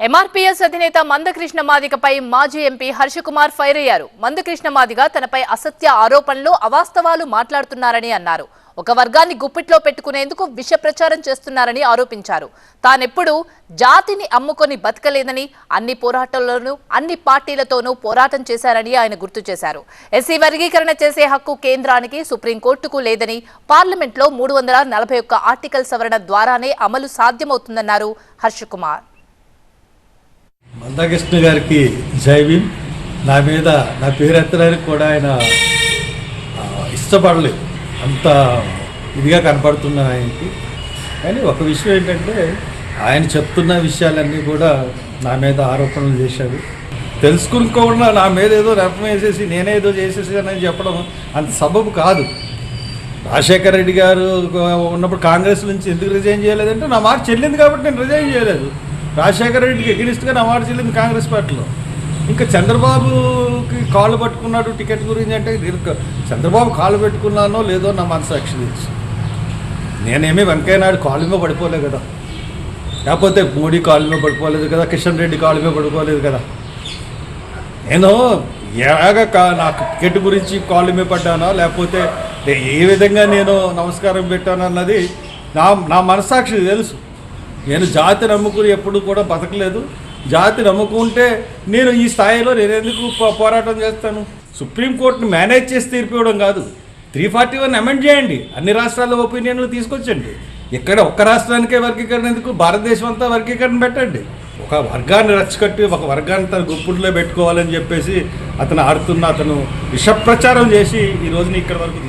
MRPS అధినేత మందకృష్ణ మాదిగపై మాజీ MP Harsha Kumar fire అయ్యారు. మందకృష్ణ మాదిగ తనపై అసత్య ఆరోపణలు, అవాస్తవాలు మాట్లాడుతున్నారని అన్నారు. ఒక వర్గాన్ని గుప్పిట్లో పెట్టుకునేందుకు విష ప్రచారం చేస్తున్నారని ఆరోపించారు. తానెప్పుడు జాతిని అమ్ముకొని బతకలేదని, అన్ని పోరాటాల్లోనూ అన్ని పార్టీలతోనూ పోరాటం చేశారని ఆయన గుర్తు చేశారు. ఎస్సీ వర్గీకరణ చేసే హక్కు కేంద్రానికి, సుప్రీంకోర్టుకు లేదని, పార్లమెంట్లో 341 ఆర్టికల్ సవరణ ద్వారానే అమలు సాధ్యమవుతుందన్నారు హర్షకుమార్. మందకృష్ణ గారికి జై భీమ్. నా మీద నా పేరు ఎత్తడానికి కూడా ఆయన ఇష్టపడలేదు, అంత ఇదిగా కనపడుతున్న ఆయనకి. కానీ ఒక విషయం ఏంటంటే, ఆయన చెప్తున్న విషయాలన్నీ కూడా నా మీద ఆరోపణలు చేశారు. తెలుసుకునుకోకుండా నా మీద ఏదో రెప్పం వేసేసి నేనేదో చేసేసానని చెప్పడం అంత సబబు కాదు. రాజశేఖర రెడ్డి గారు ఉన్నప్పుడు కాంగ్రెస్ నుంచి ఎందుకు రిజైన్ చేయలేదంటే, నా మాట చెల్లింది కాబట్టి నేను రిజైన్ చేయలేదు. రాజశేఖర రెడ్డికి ఎగ్నిస్ట్గా నా మాట చెల్లింది కాంగ్రెస్ పార్టీలో. ఇంకా చంద్రబాబుకి కాళ్ళు పట్టుకున్నాడు టికెట్ గురించి అంటే, చంద్రబాబు కాళ్ళు పెట్టుకున్నానో లేదో నా మనసాక్షి తెలుసు. నేనేమీ వెంకయ్య నాయుడు కాళ్ళ మీద పడిపోలేదు కదా, లేకపోతే మోడీ కాళ్ళ మీద పడిపోలేదు కదా, కిషన్ రెడ్డి కాళ్ళ మీద పడిపోలేదు కదా. నేను నాకు టికెట్ గురించి కాళ్ళ మీద పడ్డానో, లేకపోతే ఏ విధంగా నేను నమస్కారం పెట్టాను అన్నది నా మనసాక్షి తెలుసు. నేను జాతి నమ్ముకుని ఎప్పుడు కూడా బతకలేదు. జాతి నమ్ముకుంటే నేను ఈ స్థాయిలో నేను ఎందుకు పోరాటం చేస్తాను? సుప్రీంకోర్టును మేనేజ్ చేసి తీర్పు ఇవ్వడం కాదు, 341 అమెండ్ చేయండి, అన్ని రాష్ట్రాల ఒపీనియన్లు తీసుకొచ్చండి. ఇక్కడ ఒక్క రాష్ట్రానికే వర్గీకరణ ఎందుకు, భారతదేశం అంతా వర్గీకరణ పెట్టండి. ఒక వర్గాన్ని రచ్చకట్టి ఒక వర్గాన్ని తన గుప్పుడులో పెట్టుకోవాలని చెప్పేసి అతను ఆడుతున్న, అతను విష ప్రచారం చేసి ఈ రోజుని ఇక్కడ వరకు